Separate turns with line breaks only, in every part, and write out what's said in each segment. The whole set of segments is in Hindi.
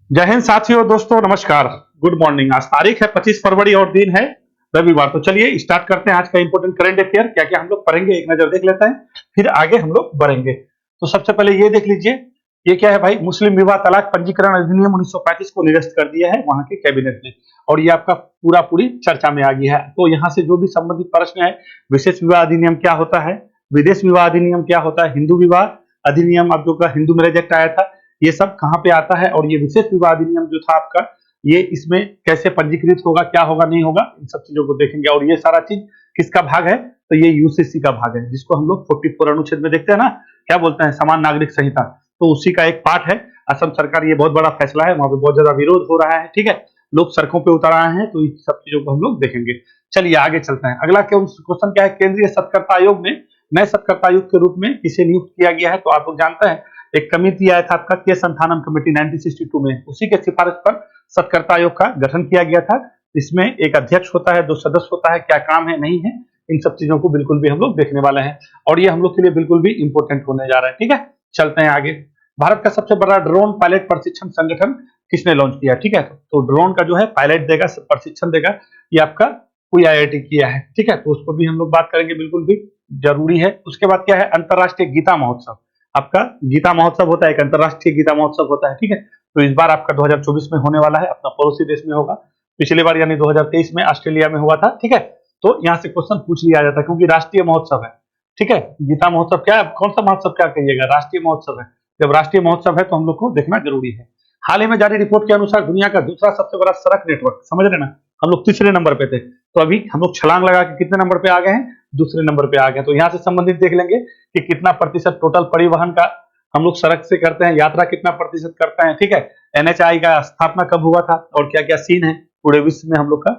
जय हिंद साथियों, दोस्तों नमस्कार, गुड मॉर्निंग। आज तारीख है 25 फरवरी और दिन है रविवार। तो चलिए स्टार्ट करते हैं आज का इंपोर्टेंट करंट अफेयर। क्या क्या हम लोग पढ़ेंगे एक नजर देख लेते हैं, फिर आगे हम लोग बढ़ेंगे। तो सबसे पहले ये देख लीजिए, ये क्या है भाई, मुस्लिम विवाह तलाक पंजीकरण अधिनियम 1935 को निरस्त कर दिया है वहां के कैबिनेट ने, और ये आपका पूरी चर्चा में आ गया है। तो यहाँ से जो भी संबंधित प्रश्न है, विशेष विवाह अधिनियम क्या होता है, विदेश विवाह अधिनियम क्या होता है, हिंदू विवाह अधिनियम, अब जो का हिंदू मैरिज एक्ट आया था, ये सब कहाँ पे आता है, और ये विशेष विवाह अधिनियम जो था आपका, ये इसमें कैसे पंजीकृत होगा, क्या होगा नहीं होगा, इन सब चीजों को देखेंगे। और ये सारा चीज किसका भाग है, तो ये यूसीसी का भाग है, जिसको हम लोग 44 अनुच्छेद में देखते हैं ना, क्या बोलते हैं, समान नागरिक संहिता। तो उसी का एक पार्ट है। असम सरकार, ये बहुत बड़ा फैसला है, वहां पे बहुत ज्यादा विरोध हो रहा है, ठीक है, लोग सड़कों पे उतर आए हैं, तो इन सब चीजों को हम लोग देखेंगे। चलिए आगे चलते हैं। अगला क्वेश्चन क्या है, केंद्रीय सत्कर्ता आयोग में नए सत्कर्ता आयुक्त के रूप में किसे नियुक्त किया गया है, तो आप लोग जानते हैं एक कमेटी आया था आपका, के संथानम कमेटी 1962 में, उसी के सिफारिश पर सत्कर्ता आयोग का गठन किया गया था। इसमें एक अध्यक्ष होता है, 2 सदस्य होता है, क्या काम है नहीं है, इन सब चीजों को बिल्कुल भी हम लोग देखने वाले हैं, और ये हम लोग के लिए बिल्कुल भी इंपॉर्टेंट होने जा रहा है, ठीक है। चलते हैं आगे। भारत का सबसे बड़ा ड्रोन पायलट प्रशिक्षण संगठन किसने लॉन्च किया, ठीक है। तो ड्रोन का जो है पायलट देगा, प्रशिक्षण देगा, ये आपका कोई आईआईटी किया है, ठीक है। तो उसको भी हम लोग बात करेंगे, बिल्कुल भी जरूरी है। उसके बाद क्या है, अंतरराष्ट्रीय गीता महोत्सव। आपका गीता महोत्सव होता है, एक अंतरराष्ट्रीय गीता महोत्सव होता है, ठीक है। तो इस बार आपका 2024 में होने वाला है, अपना पड़ोसी देश में होगा। पिछली बार यानी 2023 में ऑस्ट्रेलिया में हुआ था, ठीक है। तो यहाँ से क्वेश्चन पूछ लिया जाता है, क्योंकि राष्ट्रीय महोत्सव है, ठीक है। गीता महोत्सव क्या है, कौन सा महोत्सव क्या कहिएगा, राष्ट्रीय महोत्सव है। जब राष्ट्रीय महोत्सव है तो हम लोग को देखना जरूरी है। हाल ही में जारी रिपोर्ट के अनुसार दुनिया का दूसरा सबसे बड़ा सड़क नेटवर्क, समझ रहे ना, हम लोग तीसरे नंबर पे थे, तो अभी हम लोग छलांग लगा के कितने नंबर पे आ गए हैं, दूसरे नंबर पे आ गए। तो यहाँ से संबंधित देख लेंगे कि कितना प्रतिशत टोटल परिवहन का हम लोग सड़क से करते हैं, यात्रा कितना प्रतिशत करते हैं, ठीक है। एनएचआई का स्थापना कब हुआ था, और क्या क्या सीन है, पूरे विश्व में हम लोग का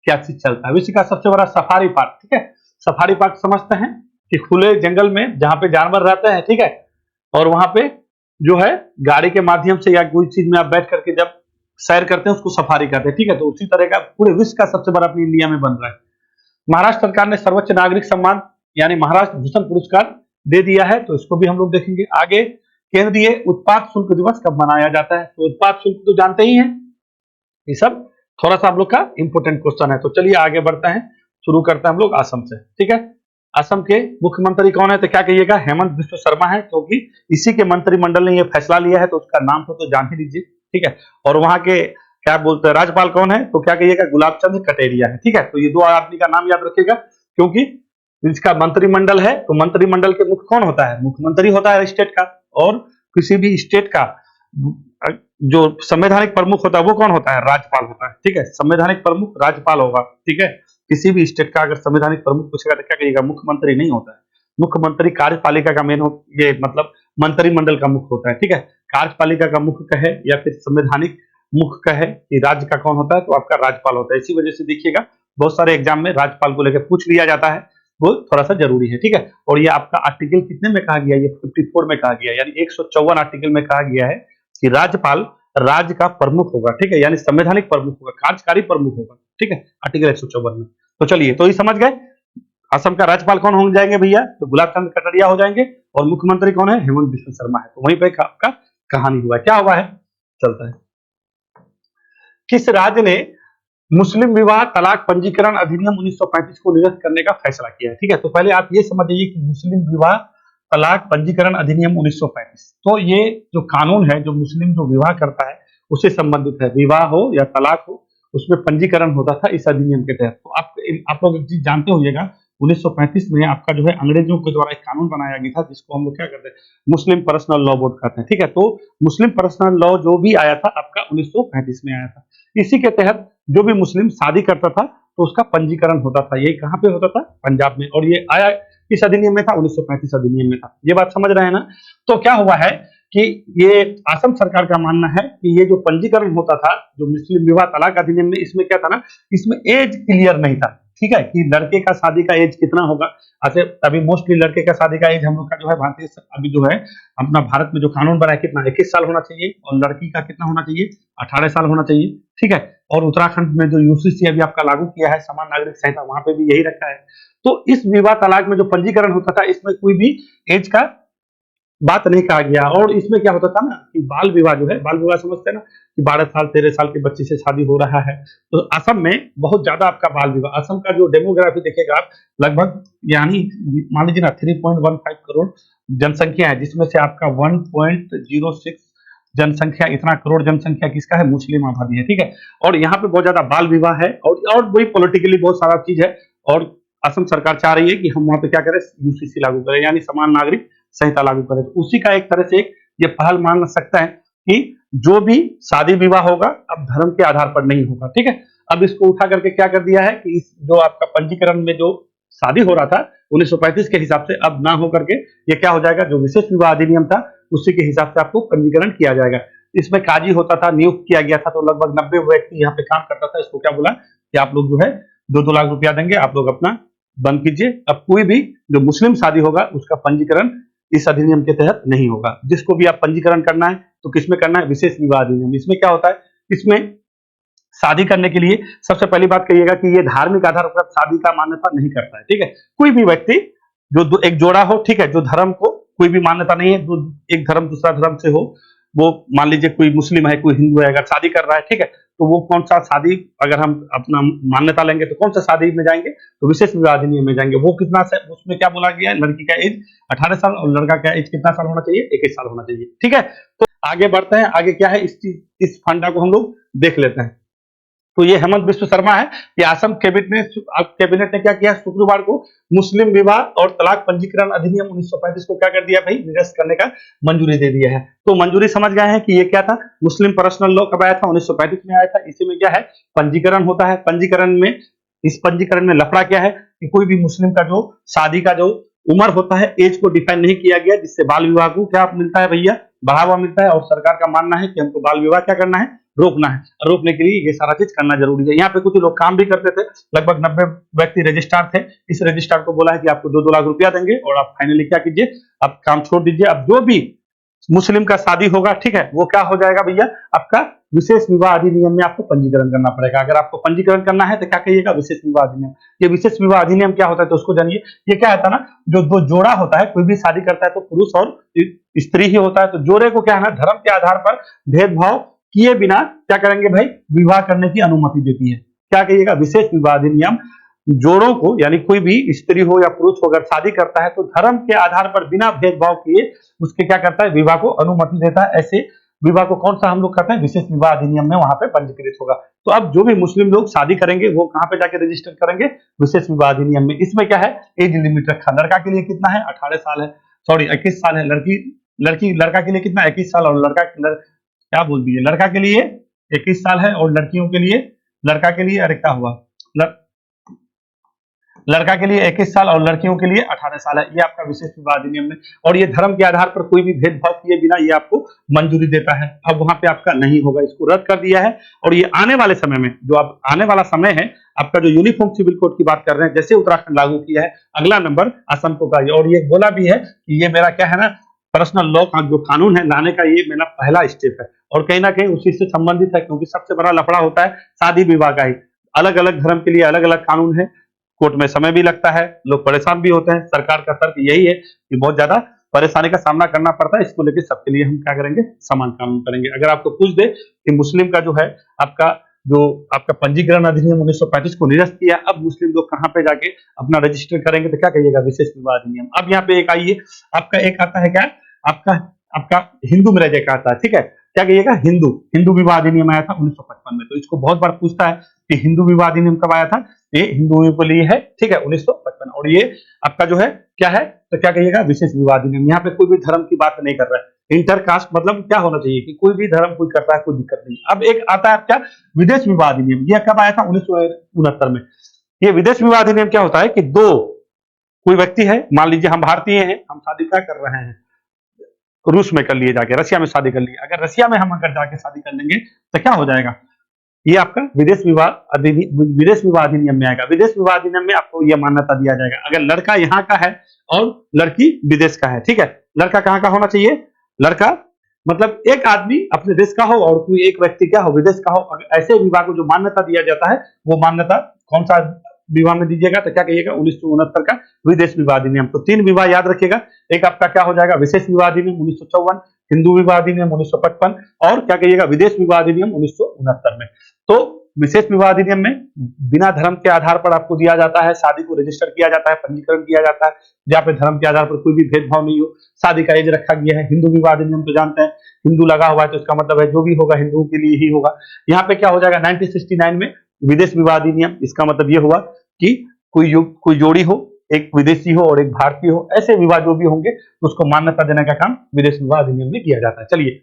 क्या चीज चलता है। विश्व का सबसे बड़ा सफारी पार्क, ठीक है। सफारी पार्क समझते हैं कि खुले जंगल में जहां पे जानवर रहते हैं, ठीक है, और वहां पे जो है गाड़ी के माध्यम से या कोई चीज में आप बैठ करके जब सैर करते हैं उसको सफारी कहते हैं, ठीक है। तो उसी तरह का पूरे विश्व का सबसे बड़ा अपनी इंडिया में बन रहा है। महाराष्ट्र सरकार ने सर्वोच्च नागरिक सम्मान यानी महाराष्ट्र भूषण पुरस्कार दे दिया है, तो इसको भी हम लोग देखेंगे आगे। केंद्रीय उत्पाद शुल्क दिवस कब मनाया जाता है, तो उत्पाद शुल्क तो जानते ही हैं, ये सब थोड़ा सा हम लोग का इंपोर्टेंट क्वेश्चन है। तो चलिए आगे बढ़ते हैं, शुरू करते हैं हम लोग असम से, ठीक है। असम के मुख्यमंत्री कौन है, तो क्या कहिएगा, हेमंत बिस्व शर्मा है, क्योंकि इसी के मंत्रिमंडल ने यह फैसला लिया है, तो उसका नाम तो जान ही लीजिए, ठीक है। और वहां के क्या बोलते हैं राज्यपाल कौन है, तो क्या कहिएगा, गुलाब चंद कटेरिया है, ठीक है। तो ये 2 आदमी का नाम याद रखिएगा, क्योंकि इसका मंत्रिमंडल है, तो मंत्रिमंडल के मुख्य कौन होता है, मुख्यमंत्री होता है स्टेट का, और किसी भी स्टेट का जो संवैधानिक प्रमुख होता है वो कौन होता है, राज्यपाल होता है, ठीक है। संवैधानिक प्रमुख राज्यपाल होगा, ठीक है। किसी भी स्टेट का अगर संवैधानिक प्रमुख पूछेगा तो क्या कहिएगा, मुख्यमंत्री नहीं होता है। मुख्यमंत्री कार्यपालिका का मेन हो, ये मतलब मंत्रिमंडल का मुख्य होता है, ठीक है। कार्यपालिका का मुख्य कहे या फिर संवैधानिक मुख्य कहे कि राज्य का कौन होता है, तो आपका राज्यपाल होता है। इसी वजह से देखिएगा बहुत सारे एग्जाम में राज्यपाल को लेकर पूछ लिया जाता है, वो थोड़ा सा जरूरी है, ठीक है। और ये आपका आर्टिकल कितने में कहा गया, ये 54 में कहा गया, यानी 154 आर्टिकल में कहा गया है कि राज्यपाल राज्य का प्रमुख होगा, ठीक है, यानी संवैधानिक प्रमुख होगा, कार्यकारी प्रमुख होगा, ठीक है, आर्टिकल 154 में। तो चलिए, तो ये समझ गए असम का राज्यपाल कौन हो जाएंगे भैया, तो गुलाब चंद कटारिया हो जाएंगे, और मुख्यमंत्री कौन है, हेमंत बिस्व शर्मा है। तो वहीं पे आपका कहानी हुआ, क्या हुआ है, चलता है। किस राज्य ने मुस्लिम विवाह तलाक पंजीकरण अधिनियम 1935 को निरस्त करने का फैसला किया है, ठीक है। तो पहले आप ये समझ जाइए कि मुस्लिम विवाह तलाक पंजीकरण अधिनियम 1935, तो ये जो कानून है, जो मुस्लिम जो विवाह करता है उससे संबंधित है, विवाह हो या तलाक हो, उसमें पंजीकरण होता था इस अधिनियम के तहत। तो आप लोग एक चीज जानते होइएगा, 1935 में आपका जो है अंग्रेजों के द्वारा एक कानून बनाया गया था, जिसको हम लोग क्या करते हैं, मुस्लिम पर्सनल लॉ बोर्ड कहते हैं, ठीक है। तो मुस्लिम पर्सनल लॉ जो भी आया था आपका 1935 में आया था, इसी के तहत जो भी मुस्लिम शादी करता था तो उसका पंजीकरण होता था। ये कहाँ पे होता था, पंजाब में, और ये आया इस अधिनियम में था, 1935 अधिनियम में था। ये बात समझ रहे हैं ना। तो क्या हुआ है कि ये असम सरकार का मानना है कि ये जो पंजीकरण होता था, जो मुस्लिम विवाह तलाक अधिनियम में, इसमें क्या था ना, इसमें एज क्लियर नहीं था, ठीक है, कि लड़के का शादी का एज कितना होगा। अच्छा, अभी मोस्टली लड़के का शादी का एज हम लोग का जो है भारतीय, अभी जो है अपना भारत में जो कानून बना है, कितना 21 साल होना चाहिए, और लड़की का कितना होना चाहिए, 18 साल होना चाहिए, ठीक है। और उत्तराखंड में जो यूसीसी अभी आपका लागू किया है समान नागरिक संहिता, वहां पे भी यही रखा है। तो इस विवाह तलाक में जो पंजीकरण होता था, इसमें कोई भी एज का बात नहीं कहा गया। और इसमें क्या होता था ना कि बाल विवाह जो है, बाल विवाह समझते हैं ना कि 12 साल 13 साल के बच्चे से शादी हो रहा है, तो असम में बहुत ज्यादा आपका बाल विवाह, असम का जो डेमोग्राफी देखेगा आप, लगभग यानी मान लीजिए ना 3.15 करोड़ जनसंख्या है, जिसमें से आपका 1.06 जनसंख्या, इतना करोड़ जनसंख्या किसका है, मुस्लिम आबादी है, ठीक है। और यहाँ पे बहुत ज्यादा बाल विवाह है, और वही पॉलिटिकली बहुत सारा चीज है। और असम सरकार चाह रही है कि हम वहां पे क्या करें, यूसीसी लागू करें, यानी समान नागरिक संहिता लागू करें। तो उसी का एक तरह से ये पहल मान सकता है कि जो भी शादी विवाह होगा अब धर्म के आधार पर नहीं होगा, ठीक है। अब इसको उठा करके क्या कर दिया है कि इस जो आपका पंजीकरण में जो शादी हो रहा था 1935 के हिसाब से, अब ना हो करके ये क्या हो जाएगा, जो विशेष विवाह अधिनियम था उसी के हिसाब से आपको पंजीकरण किया जाएगा। इसमें काजी होता था, नियुक्त किया गया था, तो लगभग 90 व्यक्ति यहाँ पे काम करता था। इसको क्या बोला कि आप लोग जो है 2-2 लाख रुपया देंगे, आप लोग अपना बंद कीजिए। अब कोई भी जो मुस्लिम शादी होगा उसका पंजीकरण इस अधिनियम के तहत नहीं होगा। जिसको भी आप पंजीकरण करना है तो किसमें करना है, विशेष विवाह अधिनियम। इसमें क्या होता है, इसमें शादी करने के लिए सबसे पहली बात कहिएगा कि ये धार्मिक आधार पर शादी का मान्यता नहीं करता है, ठीक है। कोई भी व्यक्ति जो एक जोड़ा हो, ठीक है, जो धर्म को कोई भी मान्यता नहीं है, एक धर्म दूसरा धर्म से हो, वो मान लीजिए कोई मुस्लिम है कोई हिंदू है, अगर शादी कर रहा है, ठीक है, तो वो कौन सा शादी, अगर हम अपना मान्यता लेंगे तो कौन सा शादी में जाएंगे, तो विशेष विवाह अधिनियम में जाएंगे। वो कितना से, उसमें क्या बोला गया है, लड़की का एज 18 साल और लड़का का एज कितना साल होना चाहिए, 21 साल होना चाहिए, ठीक है। तो आगे बढ़ते हैं, आगे क्या है इस फंडा को हम लोग देख लेते हैं। तो ये हेमंत बिस्व शर्मा है कि असम कैबिनेट ने क्या किया, शुक्रवार को मुस्लिम विवाह और तलाक पंजीकरण अधिनियम 1935 को क्या कर दिया भाई, निरस्त करने का मंजूरी दे दिया है। तो मंजूरी समझ गए हैं कि ये क्या था, मुस्लिम पर्सनल लॉ कब आया था, 1935 में आया था। इसी में क्या है, पंजीकरण होता है। पंजीकरण में, इस पंजीकरण में लफड़ा क्या है कि कोई भी मुस्लिम का जो शादी का जो उम्र होता है, एज को डिफाइन नहीं किया गया, जिससे बाल विवाह को क्या मिलता है भैया, बढ़ावा मिलता है। और सरकार का मानना है कि हमको बाल विवाह क्या करना है, रोकना है। रोकने के लिए ये सारा चीज करना जरूरी है। यहाँ पे कुछ लोग काम भी करते थे, लगभग 90 व्यक्ति रजिस्ट्रार थे। इस रजिस्ट्रार को बोला है कि आपको 2-2 लाख रुपया देंगे और आप फाइनली क्या कीजिए, आप काम छोड़ दीजिए। अब जो भी मुस्लिम का शादी होगा, ठीक है, वो क्या हो जाएगा भैया, आपका विशेष विवाह अधिनियम में आपको पंजीकरण करना पड़ेगा। अगर आपको पंजीकरण करना है तो क्या कहिएगा, विशेष विवाह अधिनियम। ये विशेष विवाह अधिनियम क्या होता है तो उसको जानिए। ये क्या होता है ना, जो दो जोड़ा होता है, कोई भी शादी करता है तो पुरुष और स्त्री ही होता है, तो जोड़े को क्या है ना, धर्म के आधार पर भेदभाव किए बिना क्या करेंगे भाई, विवाह करने की अनुमति देती है। क्या कहिएगा, विशेष विवाह अधिनियम जोड़ों को, यानी कोई भी स्त्री हो या पुरुष हो, अगर शादी करता है तो धर्म के आधार पर बिना भेदभाव किए उसके क्या करता है, विवाह को अनुमति देता है। ऐसे विवाह को कौन सा हम लोग करते हैं, विशेष विवाह अधिनियम में वहां पे पंजीकृत होगा। तो अब जो भी मुस्लिम लोग शादी करेंगे वो कहां पे जाके रजिस्टर करेंगे, विशेष विवाह अधिनियम में। इसमें क्या है, एज लिमिट रखा, लड़का के लिए कितना है, 18 साल है, सॉरी 21 साल है। लड़का के लिए कितना, 21 साल, और क्या बोल दिए, लड़का के लिए 21 साल है और लड़कियों के लिए, लड़का के लिए, अरे क्या हुआ, लड़का के लिए 21 साल और लड़कियों के लिए 18 साल है। ये आपका विशेष विवाह अधिनियम में, और ये धर्म के आधार पर कोई भी भेदभाव किए बिना ये आपको मंजूरी देता है। अब वहां पे आपका नहीं होगा, इसको रद्द कर दिया है। और ये आने वाले समय में, जो अब आने वाला समय है आपका, जो यूनिफॉर्म सिविल कोड की बात कर रहे हैं, जैसे उत्तराखंड लागू किया है, अगला नंबर असम को का। और ये बोला भी है कि ये मेरा क्या है ना, पर्सनल लॉ का जो कानून है लाने का, ये मेरा पहला स्टेप है। और कहीं ना कहीं उसी से संबंधित है, क्योंकि सबसे बड़ा लफड़ा होता है शादी विवाह का ही। अलग अलग धर्म के लिए अलग अलग कानून है, कोर्ट में समय भी लगता है, लोग परेशान भी होते हैं। सरकार का तर्क यही है कि बहुत ज्यादा परेशानी का सामना करना पड़ता है, इसको लेकर सबके लिए हम क्या करेंगे, समान कानून करेंगे। अगर आपको पूछ दे कि मुस्लिम का जो है आपका पंजीकरण अधिनियम 1935 को निरस्त किया, अब मुस्लिम लोग कहाँ पे जाके अपना रजिस्टर करेंगे, तो क्या कहिएगा, विशेष विवाह अधिनियम। अब यहाँ पे एक आइए, आपका एक आता है क्या, आपका आपका हिंदू में रह जाएगा आता है, ठीक है, क्या कहिएगा, हिंदू विवाह अधिनियम आया था 1955 में। तो इसको बहुत बार पूछता है कि हिंदू विवाह अधिनियम कब आया था, ये हिंदुओं के लिए है, ठीक है, 1955। और ये आपका जो है क्या है, तो क्या कहिएगा, विशेष विवाह अधिनियम। यहाँ पे कोई भी धर्म की बात नहीं कर रहा है, इंटरकास्ट मतलब क्या होना चाहिए कि कोई भी धर्म कोई करता है, कोई दिक्कत नहीं। अब एक आता है क्या, विदेश विवाह अधिनियम। यह कब आया था, 1969 में। ये विदेश विवाह अधिनियम क्या होता है कि कोई व्यक्ति है, मान लीजिए हम भारतीय हैं, हम शादी क्या कर रहे हैं, रूस में कर लिए जाके, रशिया में शादी कर लिए। अगर रशिया में हम अगर जाके शादी कर लेंगे तो क्या हो जाएगा, ये आपका विदेश विवाह अधिनियम में आएगा। विदेश विवाह अधिनियम में आपको यह मान्यता दिया जाएगा, अगर लड़का यहाँ का है और लड़की विदेश का है, ठीक है। लड़का कहाँ का होना चाहिए, लड़का मतलब एक आदमी अपने देश का हो और कोई एक व्यक्ति क्या हो, विदेश का हो। ऐसे विवाह को जो मान्यता दिया जाता है, वो मान्यता कौन सा विवाह में दीजिएगा तो क्या कहिएगा 1969 का विदेश विवाह अधिनियम। तो 3 विवाह याद रखिएगा। एक आपका क्या हो जाएगा विशेष विवाह अधिनियम 1954, हिंदू विवाह अधिनियम 1955 और क्या कहिएगा विदेश विवाह अधिनियम 1969 में। तो विशेष विवाह अधिनियम में बिना धर्म के आधार पर आपको दिया जाता है, शादी को रजिस्टर किया जाता है, पंजीकरण किया जाता है, जहाँ पे धर्म के आधार पर कोई भी भेदभाव नहीं हो, शादी का एज रखा गया है। हिंदू विवाह अधिनियम तो जानते हैं, हिंदू लगा हुआ है तो इसका मतलब है जो भी होगा हिंदुओं के लिए ही होगा। यहाँ पे क्या हो जाएगा 1969 में विदेश विवाह अधिनियम, इसका मतलब ये हुआ कि कोई जोड़ी हो, एक विदेशी हो और एक भारतीय हो, ऐसे विवाह जो भी होंगे उसको मान्यता देने का काम विदेश विवाह अधिनियम में किया जाता है। चलिए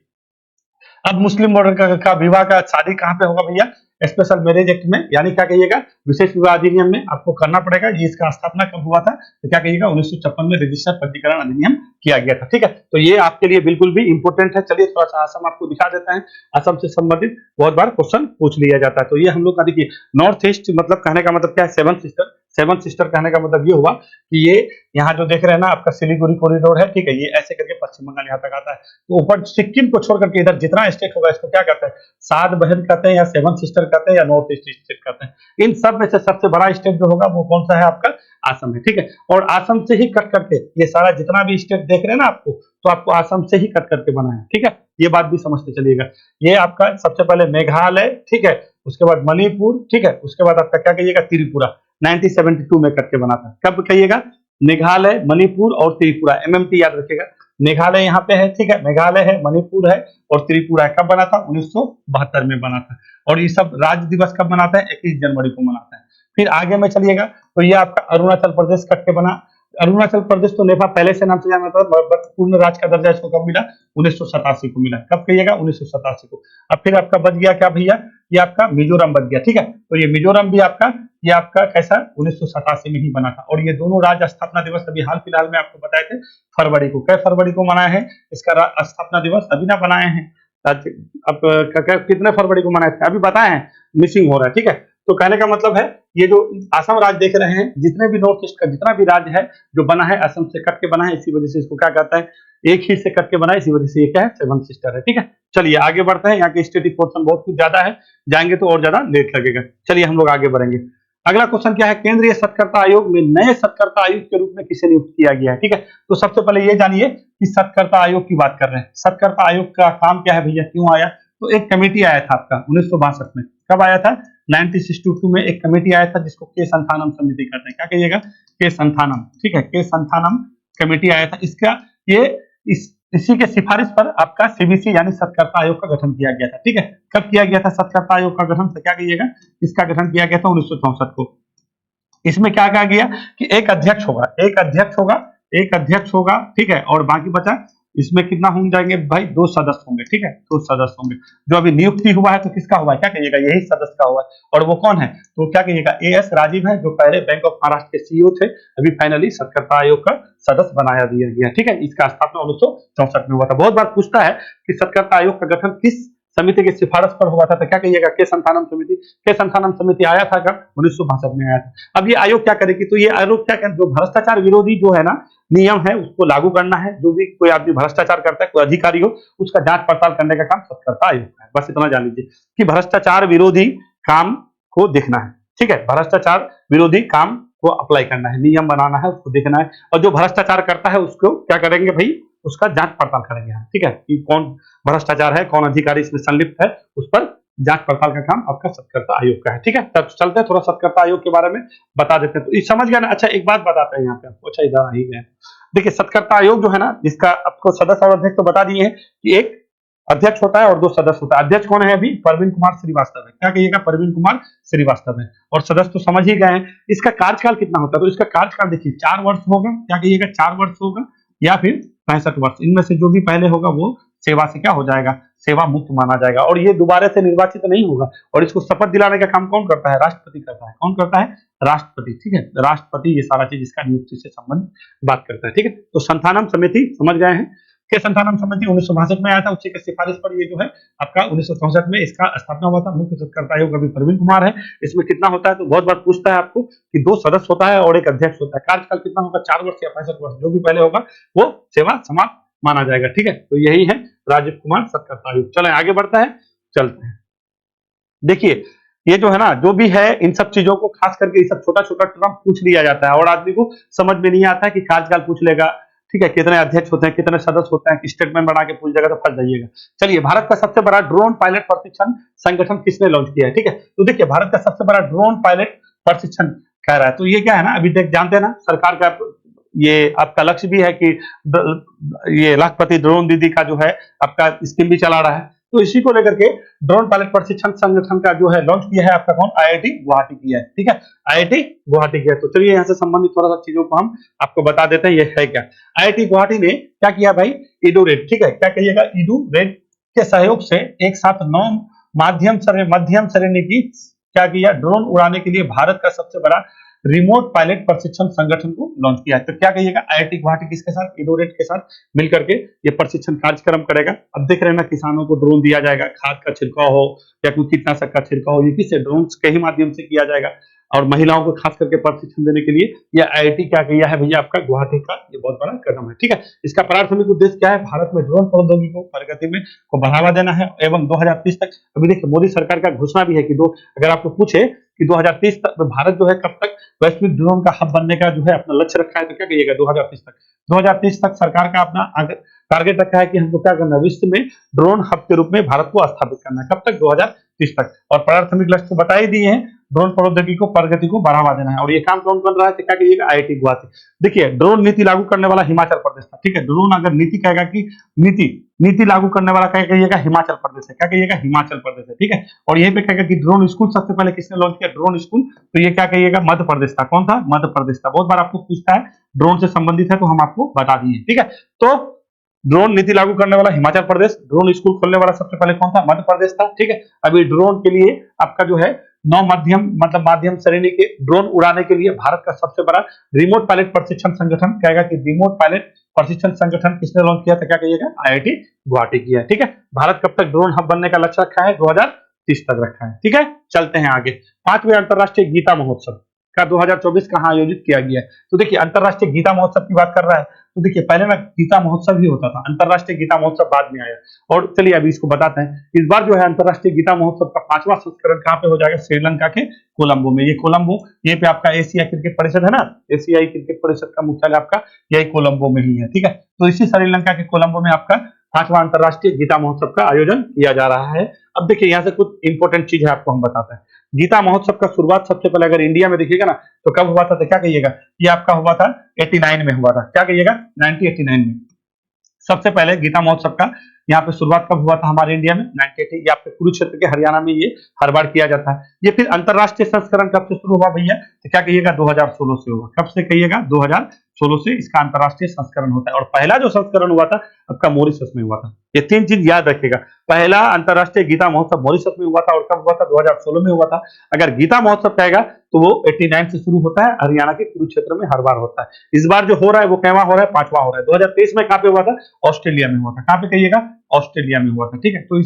अब मुस्लिम वर्ग का विवाह का शादी कहाँ पे होगा भैया, स्पेशल मैरिज एक्ट में, यानी क्या कहिएगा विशेष विवाह अधिनियम में आपको करना पड़ेगा। ये इसका स्थापना कब हुआ था तो क्या कहिएगा 1956 में रजिस्टर पंजीकरण अधिनियम किया गया था। ठीक है, तो ये आपके लिए बिल्कुल भी इंपोर्टेंट है। चलिए थोड़ा सा असम आपको दिखा देते हैं। असम से संबंधित बहुत बार क्वेश्चन पूछ लिया जाता है। तो ये हम लोग का देखिए नॉर्थ ईस्ट, मतलब कहने का मतलब क्या है सेवन सिस्टर कहने का मतलब ये हुआ कि ये यहाँ जो देख रहे हैं ना आपका सिलीगुड़ी कॉरिडोर है, ठीक है, ये ऐसे करके पश्चिम बंगाल यहाँ तक आता है। तो ऊपर सिक्किम को छोड़ करके इधर जितना स्टेट होगा इसको क्या कहते हैं, 7 बहन कहते हैं या 7 सिस्टर कहते हैं या नॉर्थ ईस्ट स्टेट कहते हैं। इन सब में से सबसे बड़ा स्टेट जो होगा वो कौन सा है आपका, आसम है। ठीक है, और आसम से ही कट करके ये सारा जितना भी स्टेट देख रहे हैं ना आपको, तो आपको आसम से ही कट करके बना है। ठीक है, ये बात भी समझते चलिएगा। ये आपका सबसे पहले मेघालय, ठीक है, उसके बाद मणिपुर, ठीक है, उसके बाद आपका क्या कहिएगा त्रिपुरा 1972 में कट के बना था। कब कहिएगा, मेघालय, मणिपुर और त्रिपुरा, एमएमटी याद रखिएगा। मेघालय यहाँ पे है, ठीक है, मेघालय है, मणिपुर है और त्रिपुरा है। कब बना था 1972 में बना था। और ये सब राज्य दिवस कब मनाते हैं, 21 जनवरी को मनाते हैं। फिर आगे में चलिएगा तो ये आपका अरुणाचल प्रदेश कट के बना। अरुणाचल प्रदेश तो नेपाल पहले से नाम से जाना था, पूर्ण राज्य का दर्जा इसको कब मिला 1987 को मिला। कब कहिएगा 1987 को। अब फिर आपका बच गया क्या भैया, ये आपका मिजोरम बच गया। ठीक है, तो ये मिजोरम भी आपका, ये आपका कैसा 1987 में ही बना था। और ये दोनों राज्य स्थापना दिवस अभी हाल फिलहाल में आपको बताए थे फरवरी को। क्या फरवरी को मनाए हैं इसका स्थापना दिवस, अभी ना बनाए हैं। अब कितने फरवरी को मनाए थे अभी बताए हैं, मिसिंग हो रहा है। ठीक है, तो कहने का मतलब है ये जो असम राज्य देख रहे हैं, जितने भी नॉर्थ ईस्ट का जितना भी राज्य है जो बना है असम से कट के बना है, इसी वजह से इसको क्या कहता है, एक ही से कट के बना है, इसी वजह से ये क्या है 7 सिस्टर है। ठीक है, चलिए आगे बढ़ते हैं। यहाँ के स्टेटिक पोर्शन बहुत कुछ ज्यादा है, जाएंगे तो और ज्यादा लेट लगेगा। चलिए हम लोग आगे बढ़ेंगे। अगला क्वेश्चन क्या है, केंद्रीय सत्कर्ता आयोग में नए सत्कर्ता आयुक्त के रूप में किसे नियुक्त किया गया है। ठीक है, तो सबसे पहले ये जानिए कि सत्कर्ता आयोग की बात कर रहे हैं। सत्कर्ता आयोग का काम क्या है भैया, क्यों आया, तो एक कमेटी आया था आपका 1962 में। कब आया था 1962 में एक कमेटी आया था जिसको के संथानम समिति कहते हैं। क्या कहिएगा, के संथानम। ठीक है, के संथानम कमेटी आया था। इसका ये इसी के सिफारिश पर आपका सीबीसी यानी सत्कर्ता आयोग का गठन किया गया था। ठीक है, कब किया गया था सत्कर्ता आयोग का गठन, तो क्या कहिएगा इसका गठन किया गया था 1964 को। इसमें क्या कहा गया कि एक अध्यक्ष होगा, एक अध्यक्ष होगा, ठीक है, और बाकी बचा इसमें कितना हो जाएंगे भाई, 2 सदस्य होंगे। ठीक है, 2 सदस्य होंगे। जो अभी नियुक्ति हुआ है तो किसका हुआ है, क्या कहिएगा यही सदस्य का हुआ है। और वो कौन है, तो क्या कहिएगा एएस राजीव है, जो पहले बैंक ऑफ महाराष्ट्र के सीईओ थे, अभी फाइनली सत्कर्ता आयोग का सदस्य बनाया दिया गया। ठीक है, इसका स्थापना 1964 में हुआ था। बहुत बार पूछता है कि सत्कर्ता आयोग का गठन किस समिति के सिफारिश पर हुआ था, तो क्या कहिएगा के संथानम समिति। के संथानम समिति आया था कब 1962 में आया था। अब ये आयोग क्या करेगी, तो ये आयोग क्या करे, जो भ्रष्टाचार विरोधी जो है ना नियम है उसको लागू करना है। जो भी कोई आदमी भ्रष्टाचार करता है, कोई अधिकारी हो, उसका जांच पड़ताल करने का काम सत्कर्ता आयोग का है। बस इतना जान लीजिए कि भ्रष्टाचार विरोधी काम को देखना है। ठीक है, भ्रष्टाचार विरोधी काम को अप्लाई करना है, नियम बनाना है, उसको देखना है। और जो भ्रष्टाचार करता है उसको क्या करेंगे भाई, उसका जांच पड़ताल करेंगे। ठीक है, कि कौन भ्रष्टाचार है, कौन अधिकारी इसमें संलिप्त है, उस पर जांच पड़ताल का काम आपका सत्कर्ता आयोग का है। ठीक है, तब चलते हैं थोड़ा सत्कर्ता आयोग के बारे में बता देते हैं। तो ये समझ गया ना। अच्छा एक बात बताते हैं यहाँ पे आपको, अच्छा इधर ही है, देखिए सत्कर्ता आयोग जो है ना, जिसका आपको सदस्य और अध्यक्ष तो बता दिए हैं कि एक अध्यक्ष होता है और 2 सदस्य होता है। अध्यक्ष कौन है अभी, परवीन कुमार श्रीवास्तव है। क्या कहिएगा, परवीन कुमार श्रीवास्तव है। और सदस्य तो समझ ही गए हैं। इसका कार्यकाल कितना होता है, तो इसका कार्यकाल देखिए 4 वर्ष होगा। क्या कहिएगा 4 वर्ष होगा या फिर 65 वर्ष, इनमें से जो भी पहले होगा वो सेवा से क्या हो जाएगा, सेवा मुक्त माना जाएगा। और ये दोबारा से निर्वाचित नहीं होगा। और इसको शपथ दिलाने का काम कौन करता है, राष्ट्रपति करता है। कौन करता है, राष्ट्रपति। ठीक है, राष्ट्रपति ये सारा चीज इसका नियुक्ति से संबंधित बात करता है। ठीक है, तो संथानम समिति समझ गए हैं। के संथानम समिति 1962 में आया था, उसी के सिफारिश पर ये जो है आपका 1964 में इसका स्थापना हुआ था। मुख्य सत्कर्ता आयोग अभी परवीन कुमार है। इसमें कितना होता है, तो बहुत बार पूछता है आपको कि 2 सदस्य होता है और एक अध्यक्ष होता है। कार्यकाल कितना होगा, 4 वर्ष या 65 वर्ष, जो भी पहले होगा वो सेवा समाप्त माना जाएगा। ठीक है, तो यही है राजीव कुमार सत्कर्ता आयोग। चले आगे बढ़ता है, चलते हैं। देखिए ये जो है ना, जो भी है इन सब चीजों को खास करके ये सब छोटा छोटा टर्म पूछ लिया जाता है और आदमी को समझ में नहीं आता है कि कार्यकाल पूछ लेगा, ठीक है, कितने अध्यक्ष होते हैं, कितने सदस्य होते हैं, स्टेटमेंट बना के पूछ जाएगा तो फंस जाइएगा। चलिए, भारत का सबसे बड़ा ड्रोन पायलट प्रशिक्षण संगठन किसने लॉन्च किया है? ठीक है, तो देखिए भारत का सबसे बड़ा ड्रोन पायलट प्रशिक्षण कह रहा है, तो ये क्या है ना, अभी देख जानते हैं ना, सरकार का ये आपका लक्ष्य भी है कि ये लाखपति ड्रोन दीदी का जो है आपका स्कीम भी चला रहा है, तो इसी को लेकर के ड्रोन पायलट प्रशिक्षण संगठन का जो है लॉन्च किया है आपका कौन? आईआईटी गुवाहाटी किया है, ठीक है, आईआईटी गुवाहाटी किया है। तो चलिए यहाँ से संबंधित थोड़ा सा चीजों को हम आपको बता देते हैं, ये है क्या। आईआईटी गुवाहाटी ने क्या किया भाई? इडूरेट, ठीक है, क्या कहिएगा? इडूरेट के सहयोग से एक साथ 9 मध्यम श्रेणी की क्या किया? ड्रोन उड़ाने के लिए भारत का सबसे बड़ा रिमोट पायलट प्रशिक्षण संगठन को लॉन्च किया है। तो क्या कहिएगा? आईआईटी गुवाहाटी किसके साथ? इडोरेट के साथ मिलकर के ये प्रशिक्षण कार्यक्रम करेगा। अब देख रहे हैं ना, किसानों को ड्रोन दिया जाएगा, खाद का छिड़काव हो या कोई कीटनाशक का छिड़काव हो, ये किससे? ड्रोन के ही माध्यम से किया जाएगा। और महिलाओं को खास करके प्रशिक्षण देने के लिए यह आईआईटी क्या किया है भैया? आपका गुवाहाटी का ये बहुत बड़ा कदम है, ठीक है। इसका प्राथमिक उद्देश्य क्या है? भारत में ड्रोन प्रौद्योगिकी को प्रगति में को बढ़ावा देना है एवं 2030 तक, अभी देखिए मोदी सरकार का घोषणा भी है कि अगर आपको पूछे कि 2030 तक भारत जो है कब तक वैश्विक ड्रोन का हब बनने का जो है अपना लक्ष्य रखा है, तो क्या कहिएगा? 2030 तक। 2030 तक सरकार का अपना टारगेट रखा है कि हमको क्या करना है? विश्व में ड्रोन हब के रूप में भारत को स्थापित करना है। कब तक? 2030 तक। और प्राथमिक लक्ष्य तो बता ही दिए हैं, ड्रोन प्रौद्योगिकी को प्रगति को बढ़ावा देना है। और ये काम कौन कर रहा है? तो क्या कहिएगा? आईआईटी गुवाहाटी। देखिए, ड्रोन नीति लागू करने वाला हिमाचल प्रदेश था, ठीक है। ड्रोन अगर नीति कहेगा कि नीति लागू करने वाला क्या कहिएगा? हिमाचल प्रदेश है। क्या कहिएगा? हिमाचल प्रदेश है, ठीक है। और यहीं पे कहेगा कि ड्रोन स्कूल सबसे पहले किसने लॉन्च किया? ड्रोन स्कूल, तो ये क्या कहिएगा? मध्य प्रदेश था। कौन था? मध्य प्रदेश था। बहुत बार आपको पूछता है, ड्रोन से संबंधित है तो हम आपको बता दिए, ठीक है। तो ड्रोन नीति लागू करने वाला हिमाचल प्रदेश, ड्रोन स्कूल खोलने वाला सबसे पहले कौन था? मध्य प्रदेश था, ठीक है। अभी ड्रोन के लिए आपका जो है 9 माध्यम श्रेणी के ड्रोन उड़ाने के लिए भारत का सबसे बड़ा रिमोट पायलट प्रशिक्षण संगठन कहेगा कि रिमोट पायलट प्रशिक्षण संगठन किसने लॉन्च किया था? क्या कहिएगा? आईआईटी गुवाहाटी किया है, ठीक है। भारत कब तक ड्रोन हब बनने का लक्ष्य रखा है? 2030 तक रखा है, ठीक है। चलते हैं आगे। 5वें अंतरराष्ट्रीय गीता महोत्सव का 2024 कहाँ आयोजित किया गया है? तो देखिए, अंतरराष्ट्रीय गीता महोत्सव की बात कर रहा है, तो देखिए पहले ना गीता महोत्सव ही होता था, अंतरराष्ट्रीय गीता महोत्सव बाद में आया। और चलिए अभी इसको बताते हैं, इस बार जो है अंतरराष्ट्रीय गीता महोत्सव का 5वां संस्करण कहाँ पे हो जाएगा? श्रीलंका के कोलंबो में। ये कोलंबो, ये पे आपका एशिया क्रिकेट परिषद है ना, एशियाई क्रिकेट परिषद का मुख्यालय आपका यही कोलंबो में ही है, ठीक है। तो इसी श्रीलंका के कोलंबो में आपका 5वां अंतरराष्ट्रीय गीता महोत्सव का आयोजन किया जा रहा है। अब देखिए यहाँ से कुछ इंपॉर्टेंट चीज है आपको हम बताते हैं। गीता महोत्सव का शुरुआत सबसे पहले अगर इंडिया में देखिएगा ना, तो कब हुआ था? तो क्या कहिएगा? ये आपका हुआ था 89 में हुआ था। क्या कहिएगा? 1989 में सबसे पहले गीता महोत्सव का यहाँ पे शुरुआत कब हुआ था हमारे इंडिया में? 1980। ये आपके कुरुक्षेत्र के हरियाणा में ये हर बार किया जाता है। ये फिर अंतरराष्ट्रीय संस्करण कब से शुरू हुआ भैया? तो क्या कहिएगा? 2016 से हुआ। कब से कहिएगा? 2016 से इसका अंतरराष्ट्रीय संस्करण होता है। और पहला जो संस्करण हुआ था आपका मॉरिशस में हुआ था। ये 3 चीज याद रखिएगा, पहला अंतरराष्ट्रीय गीता महोत्सव मॉरिशस में हुआ था और कब हुआ था? 2016 में हुआ था। अगर गीता महोत्सव कहेगा तो वो 89 से शुरू होता है, हरियाणा के कुरुक्षेत्र में हर बार होता है। इस बार जो हो रहा है वो कैवा हो रहा है? 5वां हो रहा है। 2023 में कहाँ पे हुआ था? ऑस्ट्रेलिया में हुआ था। कहाँ पे कहिएगा? ऑस्ट्रेलिया में हुआ था, ठीक है। तो